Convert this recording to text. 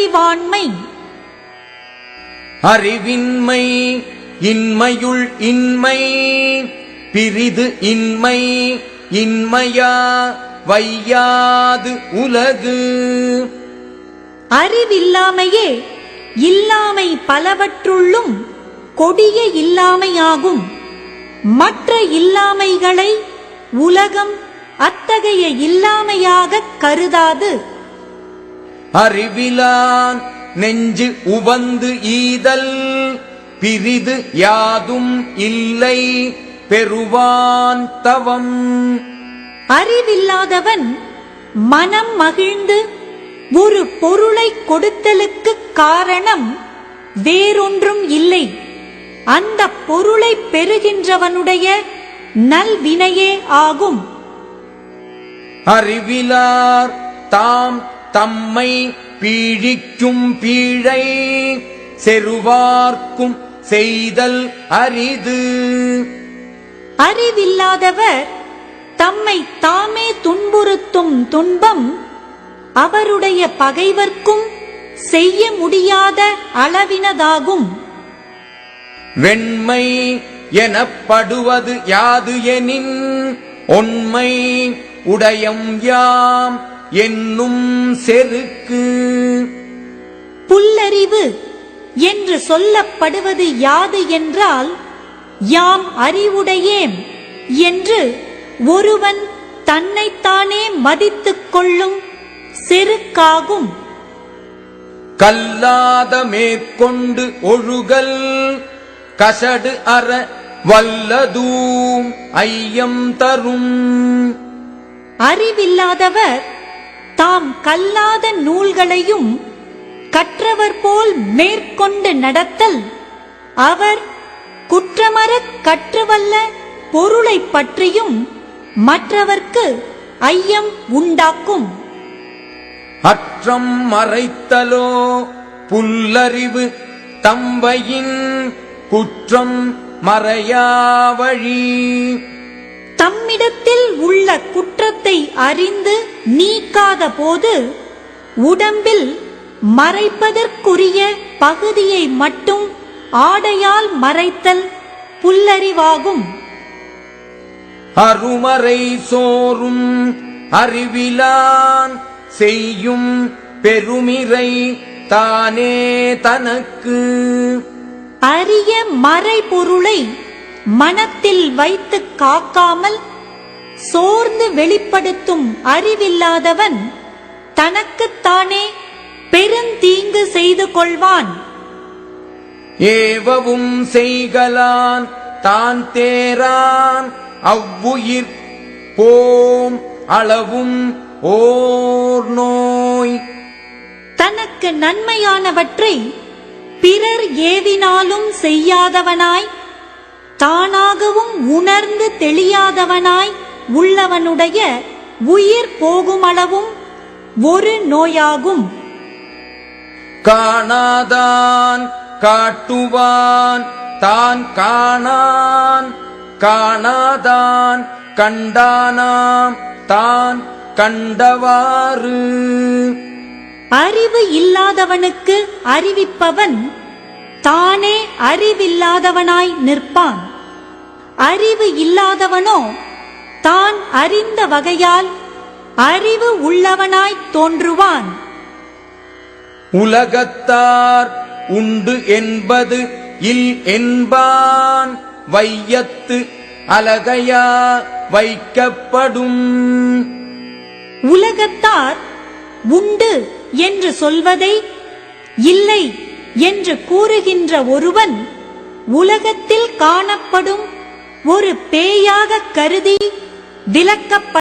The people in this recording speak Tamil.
புல்லறிவாண்மை. அறிவின்மை இன்மையுள் இன்மை பிரிது இன்மை இன்மையா வையாது உலகு. அறிவில்லாமையே இல்லாமை பலவற்றுள்ளும் கொடிய இல்லாமையாகும். மற்ற இல்லாமைகளை உலகம் அத்தகைய இல்லாமையாகக் கருதாது. அறிவிலான் நெஞ்சு உவந்து ஈதல் பிரிது யாதும் இல்லை பெறுவான் தவம். அறிவில்லாதவன் மனம் மகிழ்ந்து ஒரு பொருளை கொடுத்தலுக்கு காரணம் வேறொன்றும் இல்லை, அந்த பொருளை பெறுகின்றவனுடைய நல்வினையே ஆகும். அறிவிலார் தாம் தம்மை பீழிக்கும் பீழை செருவார்க்கும் செய்தல் அரிது. அறிவில்லாதவர் தம்மை தாமே துன்புறுத்தும் துன்பம் அவருடைய பகைவர்க்கும் செய்ய முடியாத அளவினதாகும். வெண்மை எனப்படுவது யாது எனின் ஒண்மை உடையம் யாம் என்னும் செருக்கு. புல்லறிவு என்று சொல்லப்படுவது யாது என்றால், யாம் அறிவுடையேம் என்று ஒருவன் தன்னைத்தானே மதித்துக் கொள்ளும் செருக்காகும். கல்லாத மேற்கொண்டு ஒழுகல் கசடு அற வல்லதூம் ஐயம் தரும். அறிவில்லாதவர் தாம் கல்லாத நூல்களையும் கற்றவர் போல் மேற்கொண்டு நடத்தல் அவர் குற்றமறக் கற்றுவல்ல பொருளை பற்றியும் மற்றவர்க்கு ஐயம் உண்டாக்கும். அற்றம் மறைத்தலோ புல்லறிவு தம்பையின் குற்றம் மறையாவழி. தம்மிடத்தில் உள்ள குற்றத்தை அறிந்து நீக்காத போது உடம்பில் மறைப்பதற்குரிய பகுதியை மட்டும் ஆடையால் மறைத்தல் புல்லறிவாகும். அருமறை சோறும் அறிவிலான் செய்யும் பெருமிறை தானே தனக்கு. அரிய மறைபொருளை மனத்தில் வைத்து காக்காமல் சோர்ந்து வெளிப்படுத்தும் அறிவில்லாதவன் தனக்குத்தானே பெருந்தீங்கு செய்து கொள்வான். ஏவவும் செய்கலான் தான் தேரான் அவ்வுயிர் போம் அளவும் ஓர் நோய். தனக்கு நன்மையானவற்றை பிறர் ஏவினாலும் செய்யாதவனாய், தானாகவும் உணர்ந்து தெளியாதவனாய் உள்ளவனுடைய உயிர் போகுமளவும் ஒரு நோயாகும். காணாதான் காட்டுவான் தான் காணான் காணாதான் கண்டானாம் தான் கண்டவாறு. அறிவு இல்லாதவனுக்கு அறிவிப்பவன் தானே அறிவில்லாதவனாய் நிற்பான். அறிவு இல்லாதவனோ தான் அறிந்த வகையால் அறிவு உள்ளவனாய் தோன்றுவான். உலகத்தார் உண்டு என்பது இல் என்பான் வையத்து அலகையா வைக்கப்படும். உலகத்தார் உண்டு என்று சொல்வதை இல்லை என்று கூறுகின்ற ஒருவன் உலகத்தில் காணப்படும் ஒரு பேயாக கருதி விலக்கப்பட